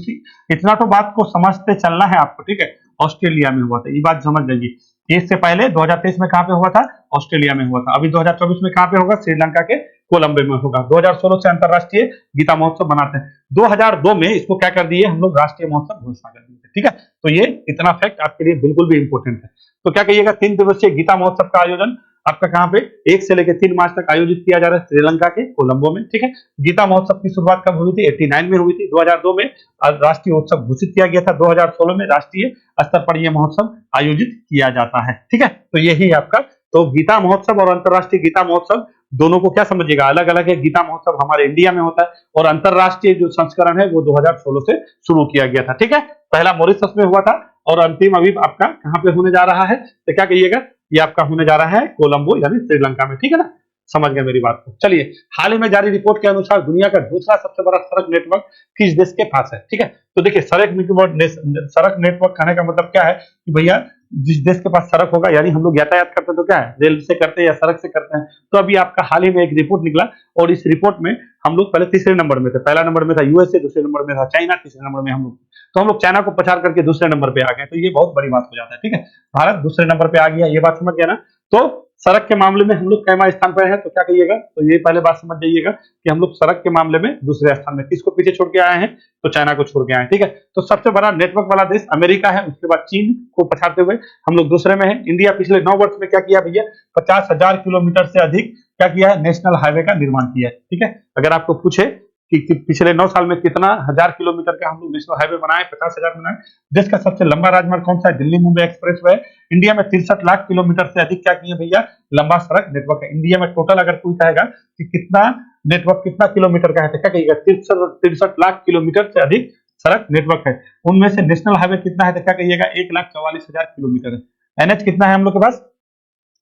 इतना तो बात को समझते चलना है आपको, ठीक है। ऑस्ट्रेलिया में हुआ था, ये बात समझ लीजिए। इससे पहले 2023 में कहाँ पे हुआ था? ऑस्ट्रेलिया में हुआ था। अभी 2024 में कहाँ पे होगा? श्रीलंका के कोलंबो में होगा। 2016 से अंतरराष्ट्रीय गीता महोत्सव मनाते हैं। 2002 में इसको क्या कर दिए हम लोग? राष्ट्रीय महोत्सव घोषणा कर दिए, ठीक है। तो ये इतना फैक्ट आपके लिए बिल्कुल भी इंपॉर्टेंट है। तो क्या कहिएगा? 3 दिवसीय गीता महोत्सव का आयोजन आपका कहाँ पे 1 से लेकर 3 मार्च तक आयोजित किया जा रहा है श्रीलंका के कोलंबो में, ठीक है। गीता महोत्सव की शुरुआत कब हुई थी? 89 में हुई थी। 2002 में राष्ट्रीय उत्सव घोषित किया गया था। 2016 में राष्ट्रीय स्तर पर यह महोत्सव आयोजित किया जाता है, ठीक है। तो यही आपका तो गीता महोत्सव और अंतरराष्ट्रीय गीता महोत्सव दोनों को क्या समझिएगा? अलग अलग है। गीता महोत्सव हमारे इंडिया में होता है और अंतरराष्ट्रीय जो संस्करण है वो 2016 से शुरू किया गया था, ठीक है। पहला मॉरिशस में हुआ था और अंतिम अभी आपका कहाँ पे होने जा रहा है? तो क्या कहिएगा? ये आपका होने जा रहा है कोलंबो यानी श्रीलंका में, ठीक है ना। समझ गए मेरी बात को। चलिए, हाल ही में जारी रिपोर्ट के अनुसार दुनिया का दूसरा सबसे बड़ा सड़क नेटवर्क किस देश के पास है? ठीक है, तो देखिए सड़क नेटवर्क कहने का मतलब क्या है कि भैया जिस देश के पास सड़क होगा, यानी हम लोग यातायात करते हैं तो क्या है, रेल से करते हैं या सड़क से करते हैं। तो अभी आपका हाल ही में एक रिपोर्ट निकला और इस रिपोर्ट में हम लोग पहले तीसरे नंबर में थे। पहला नंबर में था यूएसए, दूसरे नंबर में था चाइना, तीसरे नंबर में हम लोग, तो हम लोग चाइना को पछाड़ करके दूसरे नंबर पे आ गए। तो ये बहुत बड़ी बात हो जाता है। ठीक है, भारत दूसरे नंबर पे आ गया, ये बात समझ गया ना। तो सड़क के मामले में हम लोग कैमा स्थान पर है, तो क्या कहिएगा, तो ये पहले बात समझ जाइएगा कि हम लोग सड़क के मामले में दूसरे स्थान में, किसको पीछे छोड़ के आए हैं, तो चाइना को छोड़ के आए हैं, ठीक है। तो सबसे बड़ा नेटवर्क वाला देश अमेरिका है, उसके बाद चीन को पछाड़ते हुए हम लोग दूसरे में है। इंडिया पिछले 9 वर्ष में क्या किया भैया, 50,000 किलोमीटर से अधिक क्या किया है, नेशनल हाईवे का निर्माण किया है, ठीक है। अगर आपको पूछे कि पिछले 9 साल में कितना हजार किलोमीटर का हम लोग नेशनल हाईवे बनाए, 50,000 बनाए। देश का सबसे लंबा राजमार्ग कौन सा है, Delhi Mumbai express way. India में 63 लाख किलोमीटर से अधिक क्या किए भैया, लंबा सड़क नेटवर्क है। इंडिया में टोटल अगर कोई कहेगा कि कितना नेटवर्क कितना किलोमीटर का है, तो क्या कहिएगा, 63 लाख किलोमीटर से अधिक सड़क नेटवर्क है। उनमें से नेशनल हाईवे कितना है, तो क्या कहिएगा, 1,44,000 किलोमीटर है। एनएच कितना है हम लोग के पास,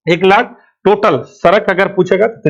1 लाख। टोटल सड़क अगर पूछेगा तो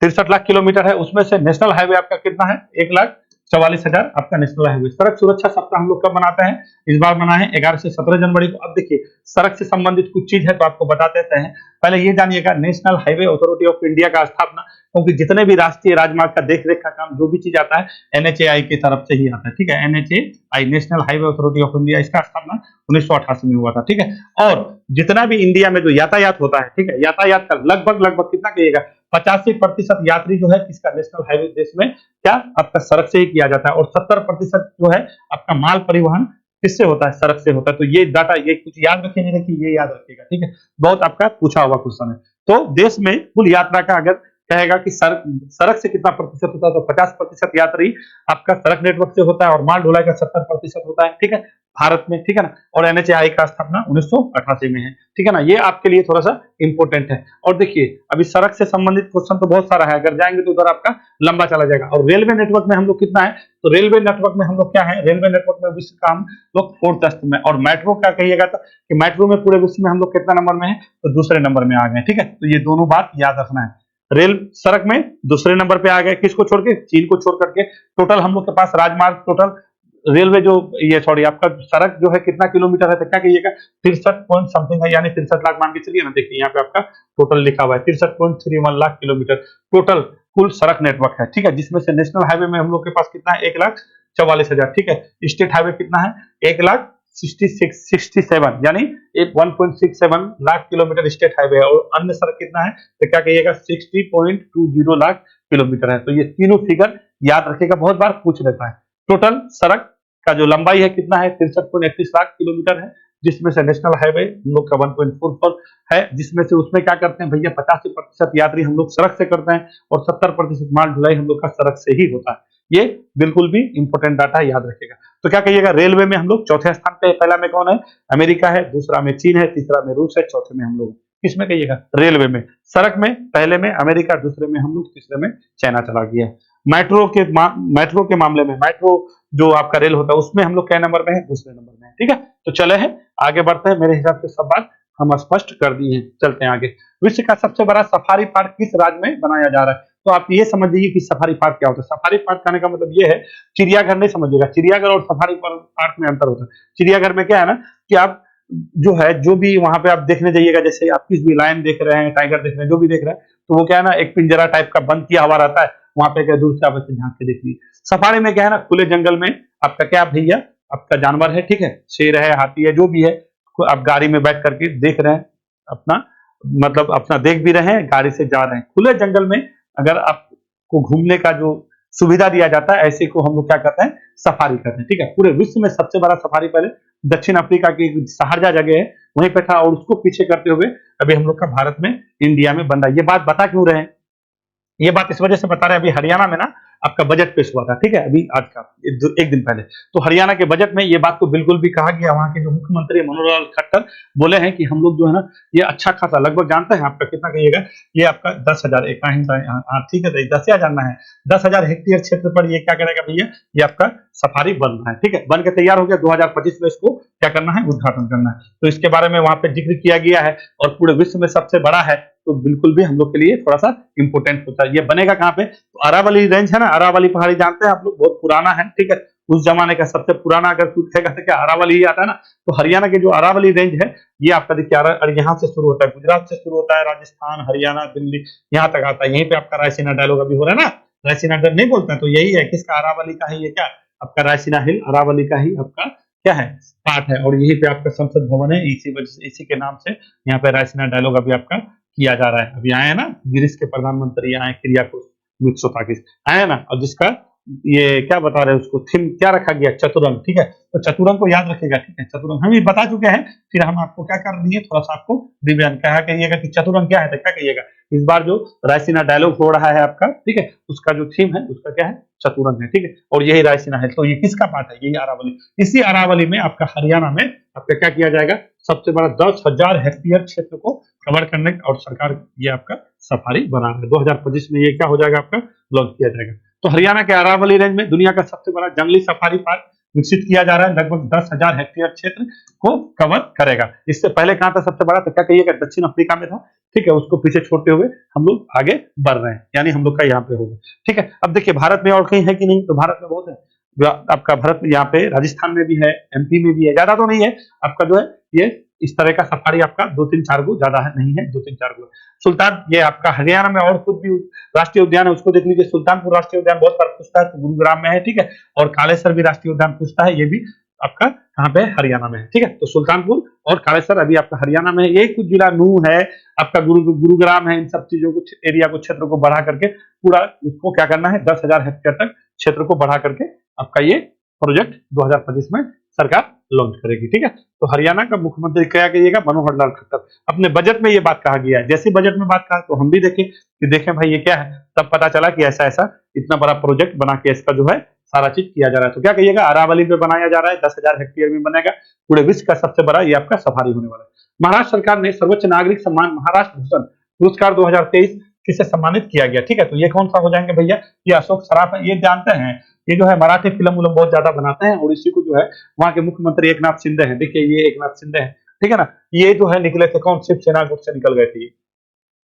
63 लाख किलोमीटर है, उसमें से नेशनल हाईवे आपका कितना है, 1,44,000 आपका नेशनल हाईवे। सड़क सुरक्षा सप्ताह हम लोग कब मनाते हैं, इस बार मनाए हैं 11 से 17 जनवरी को। अब देखिए सड़क से संबंधित कुछ चीज है तो आपको बता देते हैं। पहले ये जानिएगा, National Highway Authority of India का स्थापना, क्योंकि जितने भी राष्ट्रीय राजमार्ग का देख रेख का काम जो भी चीज आता है एनएचएआई की तरफ से ही आता है, ठीक है। NHAI national Highway Authority of India, इसका स्थापना 1988 में हुआ था, ठीक है। और जितना भी इंडिया में जो यातायात होता है, ठीक है, यातायात का लगभग कितना कहिएगा, 85% यात्री जो है किसका, नेशनल हाईवे देश में क्या आपका सड़क से ही किया जाता है, और 70% जो है आपका माल परिवहन किससे होता है, सड़क से होता है। तो ये डाटा, ये कुछ याद रखेंगे कि ये याद रखिएगा, ठीक है, बहुत आपका पूछा हुआ क्वेश्चन है। तो देश में कुल यात्रा का अगर कहेगा कि सड़क से कितना प्रतिशत होता है, तो 50% यात्री आपका सड़क नेटवर्क से होता है, और माल ढुलाई का 70% होता है, ठीक है, भारत में, ठीक है ना। और एनएचएआई का स्थापना 1988 में है, ठीक है ना। ये आपके लिए थोड़ा सा इंपॉर्टेंट है। और देखिए अभी सड़क से संबंधित क्वेश्चन तो बहुत सारा है, अगर जाएंगे तो उधर आपका लंबा चला जाएगा। और रेलवे नेटवर्क में हम लोग कितना है, तो रेलवे नेटवर्क में हम लोग क्या है, रेलवे नेटवर्क में विश्व का हम लोग 4th स्थान में। और मेट्रो का कहिएगा तो कि मेट्रो में पूरे विश्व में हम लोग कितना नंबर में है, तो दूसरे नंबर में आ गए, ठीक है। तो ये दोनों बात याद रखना है। रेल सड़क में दूसरे नंबर पे आ गए, किसको छोड़ के, चीन को छोड़ करके। टोटल हम लोग के पास राजमार्ग, टोटल रेलवे जो ये सॉरी आपका सड़क जो है कितना किलोमीटर है, तो क्या कहिएगा, 63 पॉइंट समथिंग है, यानी 63 लाख मान के चलिए ना। देखिए यहाँ पे आपका टोटल लिखा हुआ है 63.31 लाख किलोमीटर टोटल कुल सड़क नेटवर्क है, ठीक है। जिसमें से नेशनल हाईवे में हम लोग के पास कितना है, 1,44,000, ठीक है। स्टेट हाईवे कितना है, 1,67 यानी 1.67 लाख किलोमीटर स्टेट हाईवे है। और अन्य सड़क कितना है, तो क्या कहिएगा, 60.20 लाख किलोमीटर है। तो ये तीनों फिगर याद रखिएगा, बहुत बार पूछ लेता है। टोटल सड़क का जो लंबाई है कितना है, 63.31 लाख किलोमीटर है, जिसमें से नेशनल हाईवे हम लोग का 1.44 है, जिसमें से उसमें क्या करते हैं भैया, 85% यात्री हम लोग सड़क से करते हैं, और 70% माल ढुलाई हम लोग का सड़क से ही होता है। ये बिल्कुल भी इंपॉर्टेंट डाटा है, याद रखिएगा। तो क्या कहिएगा, रेलवे में हम लोग चौथे स्थान पे, पहला में कौन है, अमेरिका है, दूसरा में चीन है, तीसरा में रूस है, चौथे में हम लोग। किसमें कहिएगा, रेलवे में। सड़क में पहले में अमेरिका, दूसरे में हम लोग, तीसरे में चाइना चला गया। मेट्रो के मामले में, मेट्रो जो आपका रेल होता है उसमें हम लोग क्या नंबर में है, दूसरे नंबर में है, ठीक है। तो चले हैं आगे बढ़ते हैं, मेरे हिसाब से सब बात हम स्पष्ट कर दिए हैं, चलते हैं आगे। विश्व का सबसे बड़ा सफारी पार्क किस राज्य में बनाया जा रहा है, तो आप ये समझिए कि सफारी पार्क क्या होता है। सफारी पार्क कहने का मतलब ये है, चिड़ियाघर नहीं समझिएगा, चिड़ियाघर और सफारी पार्क में अंतर होता है। चिड़ियाघर में क्या है ना कि आप जो है, जो भी वहां पे आप देखने जाइएगा, जैसे आप किस भी लायन देख रहे हैं, टाइगर देख रहे हैं, जो भी देख रहे हैं, तो वो क्या है ना, एक पिंजरा टाइप का बंद किया हुआ रहता है, वहां पे क्या दूर से आप झांक के देख लीजिए। सफारी में क्या है ना, खुले जंगल में आपका क्या भैया, आपका जानवर है, ठीक है, शेर है, हाथी है, जो भी है, आप गाड़ी में बैठ करके देख रहे हैं, अपना मतलब अपना देख भी रहे हैं, गाड़ी से जा रहे हैं। खुले जंगल में अगर आपको घूमने का जो सुविधा दिया जाता है, ऐसे को हम लोग क्या कहते हैं, सफारी कहते हैं, ठीक है। पूरे विश्व में सबसे बड़ा सफारी पहले दक्षिण अफ्रीका की शारजा जगह है, वहीं पे था, और उसको पीछे करते हुए अभी हम लोग का भारत में, इंडिया में बन रहा है। ये बात बता क्यों रहे हैं, ये बात इस वजह से बता रहे हैं, अभी हरियाणा में ना आपका बजट पेश हुआ था, ठीक है, अभी आज का एक दिन पहले। तो हरियाणा के बजट में ये बात को बिल्कुल भी कहा गया, वहां के जो मुख्यमंत्री मनोहर लाल खट्टर बोले हैं कि हम लोग जो है ना, ये अच्छा खासा लगभग जानते हैं आपका कितना कहिएगा, ये आपका 10,000 ठीक है, तो 10,000 जानना है, 10,000 हेक्टेयर क्षेत्र पर ये क्या करेगा भैया, ये आपका सफारी बन रहा है, ठीक है, बन के तैयार हो गया। 2025 में इसको क्या करना है, उद्घाटन करना है। तो इसके बारे में वहां पे जिक्र किया गया है, और पूरे विश्व में सबसे बड़ा है, तो बिल्कुल भी हम लोग के लिए थोड़ा सा इंपोर्टेंट होता है। ये बनेगा कहाँ पे, तो अरावली रेंज है ना, अरावली पहाड़ी जानते हैं आप लोग, बहुत पुराना है, ठीक है। उस जमाने का सबसे पुराना अगर पूछेगा तो क्या अरावली ही आता है ना। तो हरियाणा के जो अरावली रेंज है, ये आपका देखिए यहाँ से शुरू होता है, गुजरात से शुरू होता है, राजस्थान, हरियाणा, दिल्ली, यहाँ तक आता है। यहीं पे आपका रायसीना डायलॉग अभी हो रहा है ना, रायसीना नहीं बोलते हैं, तो यही है, किसका, अरावली का ही, ये क्या आपका रायसीना हिल, अरावली का ही आपका क्या है, पार्ट है। और यहीं पे आपका संसद भवन है, इसी वजह से, इसी के नाम से यहाँ पे रायसीना डायलॉग अभी आपका किया जा रहा है। अभी आए हैं ना ग्रीस के प्रधानमंत्री, आए किरियाकोस मित्सोताकिस आए हैं ना, और जिसका ये क्या बता रहे हैं, उसको थीम क्या रखा गया, चतुरंग। ठीक है, तो चतुरंग को याद रखेगा। ठीक है, चतुरंग हम ये बता चुके हैं, फिर हम आपको क्या कर दिए, थोड़ा सा आपको रिवीजन क्या कहिएगा कि चतुरंग क्या है, तो क्या कहिएगा इस बार जो रायसीना डायलॉग हो रहा है आपका, ठीक है, उसका जो थीम है उसका क्या है, चतुरंग है। ठीक है, और यही रायसीना है। तो ये किसका पार्ट है, यही अरावली। इसी अरावली में आपका हरियाणा में आपका क्या किया जाएगा, सबसे बड़ा 10,000 हेक्टेयर क्षेत्र को कवर करने, और सरकार ये आपका सफारी बना रहा है। 2025 में ये क्या हो जाएगा, आपका लॉन्च किया जाएगा। तो हरियाणा के अरावली रेंज में दुनिया का सबसे बड़ा जंगली सफारी पार्क विकसित किया जा रहा है, लगभग 10,000 हेक्टेयर क्षेत्र को कवर करेगा। इससे पहले कहां था सबसे बड़ा, तो क्या कहिएगा, दक्षिण अफ्रीका में था। ठीक है, उसको पीछे छोड़ते हुए हम लोग आगे बढ़ रहे हैं, यानी हम लोग का यहाँ पे होगा। ठीक है, अब देखिए भारत में और कहीं है कि नहीं, तो भारत में बहुत है। आपका भारत में यहाँ पे राजस्थान में भी है, एमपी में भी है, ज्यादा तो नहीं है आपका जो है ये इस तरह का सफारी आपका 2-3-4 गो, ज्यादा है नहीं है, 2-3-4 गो। सुल्तान, ये आपका हरियाणा में और कुछ भी राष्ट्रीय उद्यान है, उसको देख लीजिए। सुल्तानपुर राष्ट्रीय उद्यान बहुत बार पूछता है, तो गुरुग्राम में है। ठीक है, और कालेसर भी राष्ट्रीय उद्यान पूछता है, ये भी आपका कहाँ पे, हरियाणा में है। ठीक है, तो सुल्तानपुर और कालेसर अभी आपका हरियाणा में है। ये कुछ जिला नूह है आपका, गुरुग्राम है। इन सब चीजों को, एरिया को, क्षेत्र को बढ़ा करके पूरा उसको क्या करना है, 10,000 हेक्टेयर तक क्षेत्र को बढ़ा करके आपका ये प्रोजेक्ट 2025 में सरकार लॉन्च करेगी। ठीक है, तो हरियाणा का मुख्यमंत्री क्या कहिएगा, मनोहर लाल खट्टर। अपने बजट में ये बात कहा गया है। जैसे बजट में बात कहा तो हम भी देखें कि देखें भाई ये क्या है, तब पता चला कि ऐसा ऐसा इतना बड़ा प्रोजेक्ट बना के इसका जो है सारा चीज किया जा रहा है। तो क्या कहिएगा, अरावली पे बनाया जा रहा है, 10,000 हेक्टेयर में बनेगा, पूरे विश्व का सबसे बड़ा ये आपका सफारी होने वाला है। महाराष्ट्र सरकार ने सर्वोच्च नागरिक सम्मान महाराष्ट्र भूषण पुरस्कार 2023 किसे सम्मानित किया गया। ठीक है, तो ये कौन सा हो जाएंगे भैया, ये अशोक सराफ है। ये जानते हैं, ये जो है मराठी फिल्म उलम बहुत ज्यादा बनाते हैं, और इसी को जो है वहां के मुख्यमंत्री एकनाथ शिंदे हैं। देखिए ये एकनाथ शिंदे हैं, ठीक है ना, ये जो है निकले थे कौन, शिवसेना गुट से निकल गए थे ये।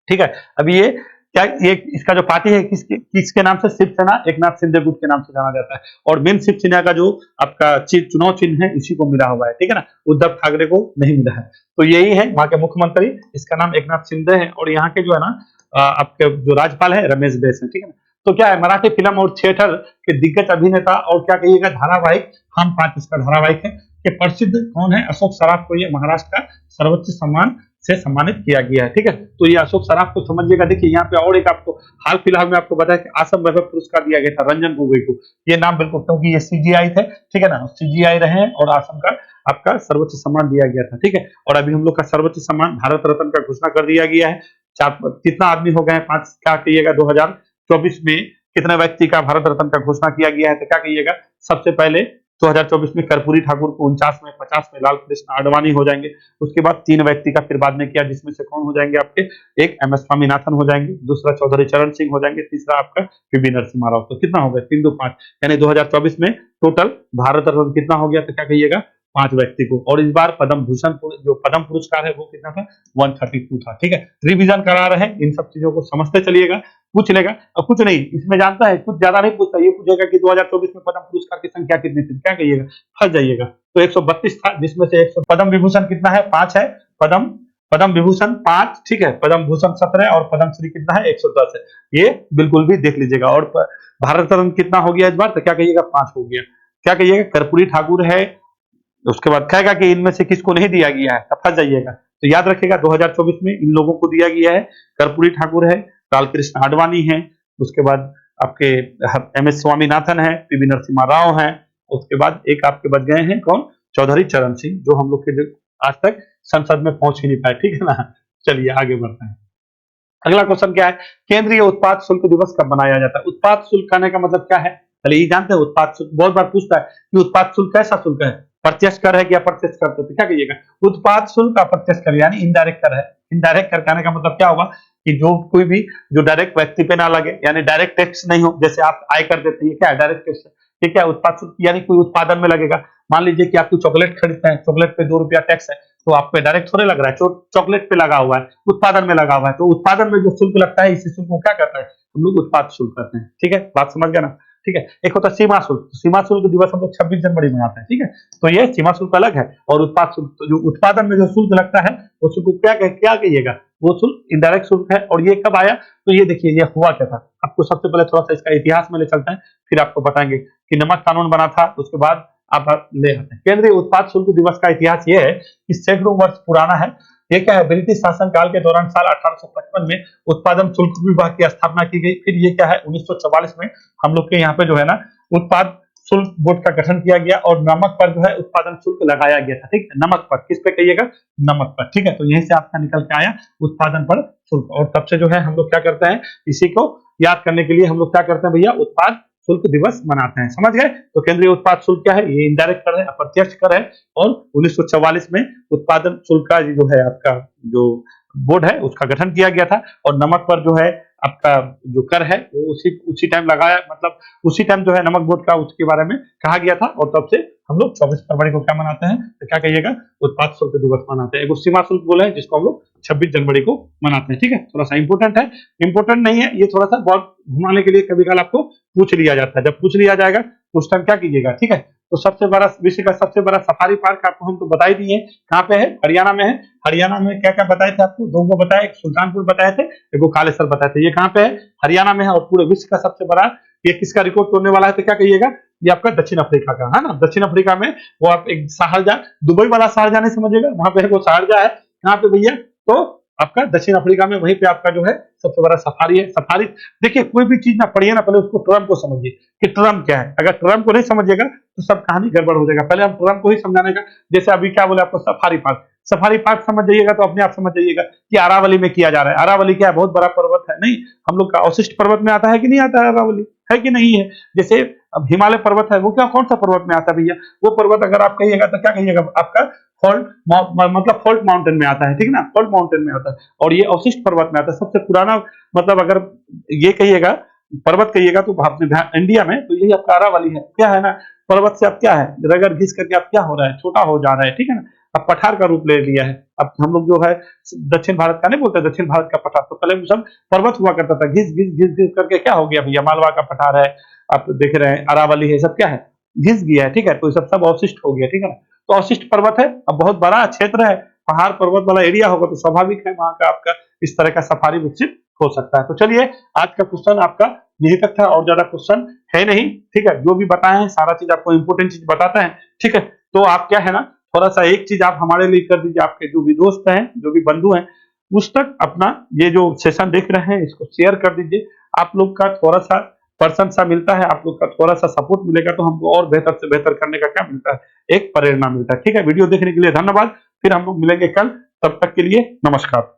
ठीक है, अभी ये क्या, ये इसका जो पार्टी है किसके नाम से, शिवसेना एकनाथ शिंदे गुट के नाम से जाना जाता है। और मेन शिवसेना का जो आपका चुनाव चिन्ह है इसी को मिला हुआ है। ठीक है ना, उद्धव ठाकरे को नहीं मिला है। तो यही है वहां के मुख्यमंत्री, इसका नाम एकनाथ शिंदे है। और यहाँ के जो है ना आपके जो राज्यपाल है रमेश बैस है। ठीक है ना, तो क्या है, मराठी फिल्म और थिएटर के दिग्गज अभिनेता और क्या कहिएगा धारावाहिक, हम पांच इसका धारावाहिक है कि प्रसिद्ध कौन है, अशोक सराफ को ये महाराष्ट्र का सर्वोच्च सम्मान से सम्मानित किया गया है। ठीक है, तो ये अशोक सराफ को समझिएगा। देखिए यहाँ पे और एक आपको हाल फिलहाल में आपको बताया कि आसम वैभव पुरस्कार दिया गया था रंजन गोगोई को। ये नाम बिल्कुल, क्योंकि ये सीजीआई थे। ठीक है ना, सीजीआई रहे और आसम का आपका सर्वोच्च सम्मान दिया गया था। ठीक है, और अभी हम लोग का सर्वोच्च सम्मान भारत रत्न का घोषणा कर दिया गया है। कितना आदमी हो गए हैं, 5, क्या कहिएगा 2024 में कितने व्यक्ति का भारत रत्न का घोषणा किया गया है, तो क्या कहिएगा, सबसे पहले 2024 में कर्पूरी ठाकुर को 49 में, 50 में लाल कृष्ण आडवाणी हो जाएंगे। उसके बाद 3 व्यक्ति का फिर बाद में किया, जिसमें से कौन हो जाएंगे आपके, एक एम एस स्वामीनाथन हो जाएंगे, दूसरा चौधरी चरण सिंह हो जाएंगे, तीसरा आपका पीवी नरसिम्हा राव। तो कितना हो गया, 3, 2, 5, यानी 2024 में टोटल भारत रत्न कितना हो गया, तो क्या कहिएगा 5 व्यक्ति को। और इस बार पद्म भूषण जो पद्म पुरस्कार है वो कितना था, 132 था। ठीक है, रिवीजन करा रहे हैं, इन सब चीजों को समझते चलिएगा। पूछ लेगा और कुछ नहीं इसमें जानता है, कुछ ज्यादा नहीं पूछता, ये पूछेगा कि 2024 में पद्म पुरस्कार की संख्या कितनी थी, क्या कहिएगा, फंस जाइएगा। तो 132 था, जिसमें से 100 पद्म विभूषण कितना है, 5 है। पद्म विभूषण 5, ठीक है, पद्म भूषण 17 और पद्म श्री कितना है, 110 है। ये बिल्कुल भी देख लीजिएगा। और भारत रत्न कितना हो गया इस बार, तो क्या कहिएगा 5 हो गया। क्या कहिएगा, कर्पूरी ठाकुर है। उसके बाद कहेगा कि इनमें से किसको नहीं दिया गया है, तब फंस जाइएगा। तो याद रखिएगा 2024 में इन लोगों को दिया गया है, कर्पूरी ठाकुर है, लाल कृष्ण आडवाणी है, उसके बाद आपके एम एस स्वामीनाथन है, पीवी नरसिम्हा राव है, उसके बाद एक आपके बच गए हैं कौन, चौधरी चरण सिंह, जो हम लोग के आज तक संसद में पहुंच ही नहीं पाए। ठीक है ना, चलिए आगे बढ़ते हैं। अगला क्वेश्चन क्या है, केंद्रीय उत्पाद शुल्क दिवस कब मनाया जाता है। उत्पाद शुल्क कहने का मतलब क्या है, पहले ये जानते हैं। उत्पाद शुल्क बहुत बार पूछता है कि उत्पाद शुल्क कैसा शुल्क है, प्रत्यक्ष कर है कि अप्रत्यक्ष कर, तो क्या कहिएगा, उत्पाद शुल्क अप्रत्यक्ष कर यानी इनडायरेक्ट कर है। इनडायरेक्ट कर कहने का मतलब क्या होगा कि जो कोई भी जो डायरेक्ट व्यक्ति पे ना लगे, यानी डायरेक्ट टैक्स नहीं हो। जैसे आप आय कर देते हैं, क्या है, डायरेक्ट टैक्स है। ठीक है, उत्पाद शुल्क यानी कोई उत्पादन में लगेगा। मान लीजिए कि आप कोई चॉकलेट खरीदते हैं, चॉकलेट पे 2 रुपया टैक्स है, तो आप पे डायरेक्ट थोड़े लग रहा है, चॉकलेट पे लगा हुआ है, उत्पादन में लगा हुआ है। तो उत्पादन में जो शुल्क लगता है, इसी शुल्क को क्या कहते हैं, हम लोग उत्पाद शुल्क कहते हैं। ठीक है, बात समझ गया ना। ठीक है, एक होता है सीमा शुल्क। सीमा शुल्क दिवस हम लोग 26 जनवरी मनाते हैं। ठीक है, तो ये सीमा शुल्क अलग है, और उत्पाद शुल्क, तो जो उत्पादन में जो शुल्क लगता है वो शुल्क क्या कहिएगा, वो शुल्क इनडायरेक्ट शुल्क है। और ये कब आया, तो ये देखिए ये हुआ क्या था। आपको सबसे पहले थोड़ा सा इसका इतिहास में ले चलते हैं, फिर आपको बताएंगे कि नमक कानून बना था, उसके बाद आप ले आते हैं। केंद्रीय उत्पाद शुल्क दिवस का इतिहास ये है कि सैकड़ों वर्ष पुराना है। ये क्या है, ब्रिटिश शासनकाल के दौरान साल 1855 में उत्पादन शुल्क विभाग की स्थापना की गई। फिर ये क्या है, 1944 में हम लोग के यहाँ पे जो है ना उत्पाद शुल्क बोर्ड का गठन किया गया और नमक पर जो है उत्पादन शुल्क लगाया गया था। ठीक है, नमक पर, किस पे कहिएगा, नमक पर। ठीक है, तो यहीं से आपका निकल के आया उत्पादन पर शुल्क। और तब से जो है हम लोग क्या करते हैं, इसी को याद करने के लिए हम लोग क्या करते हैं भैया, उत्पाद शुल्क दिवस मनाते हैं। समझ गए। तो केंद्रीय उत्पाद शुल्क क्या है, ये इनडायरेक्ट कर है, अप्रत्यक्ष कर है। और 1944 में उत्पादन शुल्क का जो है आपका जो बोर्ड है उसका गठन किया गया था। और नमक पर जो है आपका जो कर है वो उसी टाइम लगाया, मतलब उसी टाइम जो है नमक बोर्ड का उसके बारे में कहा गया था। और तब से हम लोग 24 फरवरी को क्या मनाते हैं, तो क्या कहिएगा, उत्पाद शुल्क दिवस मनाते हैं। एक सीमा शुल्क बोले हैं जिसको हम लोग 26 जनवरी को मनाते हैं। ठीक है, थोड़ा सा इंपोर्टेंट है, इंपोर्टेंट नहीं है ये, थोड़ा सा बहुत घुमाने के लिए कभी कल आपको पूछ लिया जाता है। जब पूछ लिया जाएगा तो उस टाइम क्या कीजिएगा। ठीक है, तो सबसे बड़ा विश्व का सबसे बड़ा सफारी पार्क आपको हम तो बता ही दिए, कहाँ पे है, हरियाणा में है। हरियाणा में क्या क्या बताए थे आपको, दो को बताया, एक सुल्तानपुर बताए थे, एक कालेसर बताए थे। ये कहाँ पे है, हरियाणा में है। और पूरे विश्व का सबसे बड़ा ये किसका रिकॉर्ड तोड़ने वाला है, तो क्या कहिएगा, ये आपका दक्षिण अफ्रीका का है ना। दक्षिण अफ्रीका में वो आप एक शारजा, दुबई वाला शारजा नहीं समझिएगा, वहां पे वो शारजा है यहाँ पे भैया। तो आपका दक्षिण अफ्रीका में वहीं पे आपका जो है सबसे बड़ा सफारी है। सफारी देखिए, कोई भी चीज ना पढ़िए ना, पहले उसको टर्म को समझिए कि टर्म क्या है। अगर टर्म को नहीं समझिएगा तो सब कहानी गड़बड़ हो जाएगा। पहले हम टर्म को ही समझाने का, जैसे अभी क्या बोले आपको, सफारी पार्क। सफारी पार्क समझ जाइएगा तो अपने आप समझ जाइएगा कि अरावली में किया जा रहा है। अरावली क्या है, बहुत बड़ा पर्वत है, नहीं हम लोग का अवशिष्ट पर्वत में आता है कि नहीं आता है, अरावली है कि नहीं है। जैसे अब हिमालय पर्वत है, वो क्या कौन सा पर्वत में आता है भैया, वो पर्वत अगर आप कहिएगा तो क्या कहिएगा, आपका फॉल्ट, मतलब फॉल्ट माउंटेन में आता है। ठीक ना, फॉल्ट माउंटेन में आता है। और ये अवशिष्ट पर्वत में आता है, सबसे पुराना, मतलब अगर ये कहिएगा पर्वत कहिएगा तो इंडिया में तो यही आपका अरावली है। क्या है ना, पर्वत से अब क्या है, रगड़ घिस करके अब क्या हो रहा है, छोटा हो जा रहा है। ठीक है ना, अब पठार का रूप ले लिया है। अब हम लोग जो है दक्षिण भारत का नहीं बोलते, दक्षिण भारत का पठार, तो पहले सब पर्वत हुआ करता था, घिस घिस घिस घिस करके क्या हो गया भैया, मालवा का पठार है, आप देख रहे हैं अरावली है, सब क्या है, घिस गया है। ठीक है, तो ये सब अवशिष्ट हो गया। ठीक है ना, तो अवशिष्ट पर्वत है, अब बहुत बड़ा क्षेत्र है, पहाड़ पर्वत वाला एरिया होगा तो स्वाभाविक है वहां का आपका इस तरह का सफारी विकसित हो सकता है। तो चलिए, आज का क्वेश्चन आपका यही तक था, और ज्यादा क्वेश्चन है नहीं। ठीक है, जो भी बताए हैं सारा चीज आपको इंपोर्टेंट चीज बताते हैं। ठीक है, तो आप क्या है ना, थोड़ा सा एक चीज आप हमारे लिए कर दीजिए, आपके जो भी दोस्त हैं, जो भी बंधु हैं, उस तक अपना ये जो सेशन देख रहे हैं इसको शेयर कर दीजिए। आप लोग का थोड़ा सा प्रशंसा मिलता है, आप लोग का थोड़ा सा सपोर्ट मिलेगा तो हमको और बेहतर से बेहतर करने का क्या मिलता है, एक प्रेरणा मिलता है। ठीक है, वीडियो देखने के लिए धन्यवाद। फिर हम लोग मिलेंगे कल, तब तक के लिए नमस्कार।